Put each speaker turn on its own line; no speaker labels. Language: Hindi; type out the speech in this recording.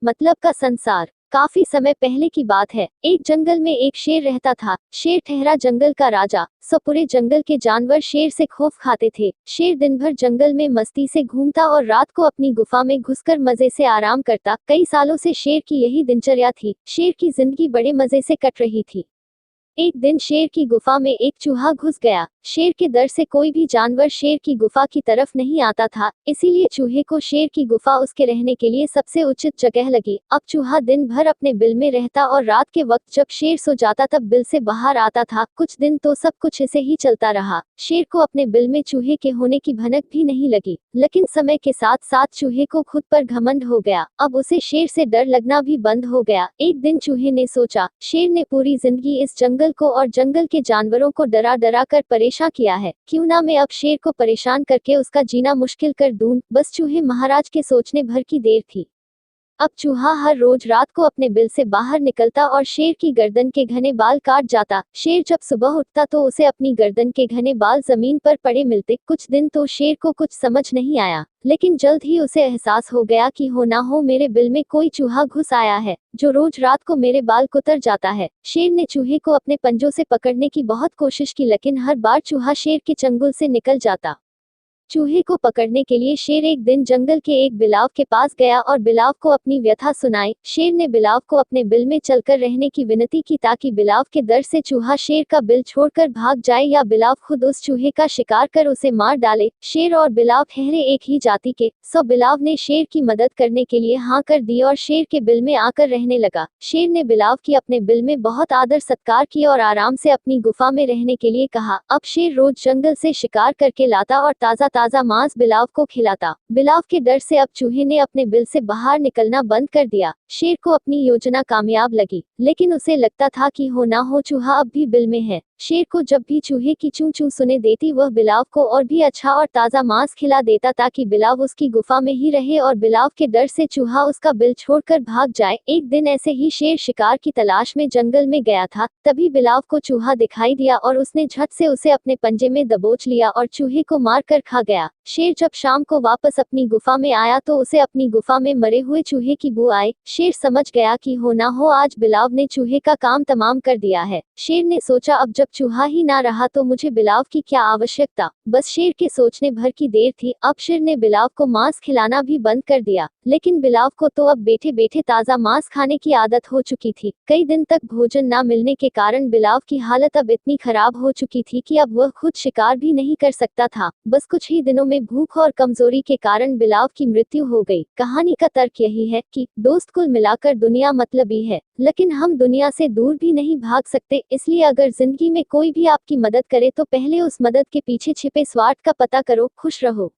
मतलब का संसार। काफी समय पहले की बात है। एक जंगल में एक शेर रहता था। शेर ठहरा जंगल का राजा। सो पूरे जंगल के जानवर शेर से खौफ खाते थे। शेर दिन भर जंगल में मस्ती से घूमता और रात को अपनी गुफा में घुसकर मजे से आराम करता। कई सालों से शेर की यही दिनचर्या थी। शेर की जिंदगी बड़े मजे से कट रही थी। एक दिन शेर की गुफा में एक चूहा घुस गया। शेर के डर से कोई भी जानवर शेर की गुफा की तरफ नहीं आता था, इसीलिए चूहे को शेर की गुफा उसके रहने के लिए सबसे उचित जगह लगी। अब चूहा दिन भर अपने बिल में रहता और रात के वक्त जब शेर सो जाता तब बिल से बाहर आता था। कुछ दिन तो सब कुछ ऐसे ही चलता रहा। शेर को अपने बिल में चूहे के होने की भनक भी नहीं लगी, लेकिन समय के साथ साथ चूहे को खुद पर घमंड हो गया। अब उसे शेर से डर लगना भी बंद हो गया। एक दिन चूहे ने सोचा, शेर ने पूरी जिंदगी इस जंगल को और जंगल के जानवरों को डरा डरा कर परेशान किया है, क्यों ना मैं अब शेर को परेशान करके उसका जीना मुश्किल कर दूं। बस चूहे महाराज के सोचने भर की देर थी। अब चूहा हर रोज रात को अपने बिल से बाहर निकलता और शेर की गर्दन के घने बाल काट जाता। शेर जब सुबह उठता तो उसे अपनी गर्दन के घने बाल जमीन पर पड़े मिलते। कुछ दिन तो शेर को कुछ समझ नहीं आया, लेकिन जल्द ही उसे एहसास हो गया कि हो ना हो मेरे बिल में कोई चूहा घुस आया है, जो रोज रात को मेरे बाल कुतर जाता है। शेर ने चूहे को अपने पंजों से पकड़ने की बहुत कोशिश की, लेकिन हर बार चूहा शेर के चंगुल से निकल जाता। चूहे को पकड़ने के लिए शेर एक दिन जंगल के एक बिलाव के पास गया और बिलाव को अपनी व्यथा सुनाई। शेर ने बिलाव को अपने बिल में चलकर रहने की विनती की, ताकि बिलाव के डर से चूहा शेर का बिल छोड़कर भाग जाए या बिलाव खुद उस चूहे का शिकार कर उसे मार डाले। शेर और बिलाव ठहरे एक ही जाति के, सो बिलाव ने शेर की मदद करने के लिए हाँ कर दी और शेर के बिल में आकर रहने लगा। शेर ने बिलाव की अपने बिल में बहुत आदर सत्कार की और आराम से अपनी गुफा में रहने के लिए कहा। अब शेर रोज जंगल से शिकार करके लाता और ताजा ताजा मांस बिलाव को खिलाता। बिलाव के डर से अब चूहे ने अपने बिल से बाहर निकलना बंद कर दिया। शेर को अपनी योजना कामयाब लगी, लेकिन उसे लगता था कि हो ना हो चूहा अब भी बिल में है। शेर को जब भी चूहे की चूं चूं सुने देती, वह बिलाव को और भी अच्छा और ताजा मांस खिला देता, ताकि बिलाव उसकी गुफा में ही रहे और बिलाव के डर से चूहा उसका बिल छोड़कर भाग जाए। एक दिन ऐसे ही शेर शिकार की तलाश में जंगल में गया था। तभी बिलाव को चूहा दिखाई दिया और उसने झट से उसे अपने पंजे में दबोच लिया और चूहे को मार कर खा गया। शेर जब शाम को वापस अपनी गुफा में आया तो उसे अपनी गुफा में मरे हुए चूहे की बू आई। शेर समझ गया कि हो ना हो आज बिलाव ने चूहे का काम तमाम कर दिया है। शेर ने सोचा, अब जब चूहा ही ना रहा तो मुझे बिलाव की क्या आवश्यकता। बस शेर के सोचने भर की देर थी। अब शेर ने बिलाव को मांस खिलाना भी बंद कर दिया, लेकिन बिलाव को तो अब बैठे बैठे ताजा मांस खाने की आदत हो चुकी थी। कई दिन तक भोजन ना मिलने के कारण बिलाव की हालत अब इतनी खराब हो चुकी थी कि अब वह खुद शिकार भी नहीं कर सकता था। बस कुछ ही दिनों में भूख और कमजोरी के कारण बिलाव की मृत्यु हो गई। कहानी का तर्क यही है कि दोस्त कुल मिलाकर दुनिया मतलबी है, लेकिन हम दुनिया से दूर भी नहीं भाग सकते। इसलिए अगर जिंदगी में कोई भी आपकी मदद करे तो पहले उस मदद के पीछे छिपे स्वार्थ का पता करो। खुश रहो।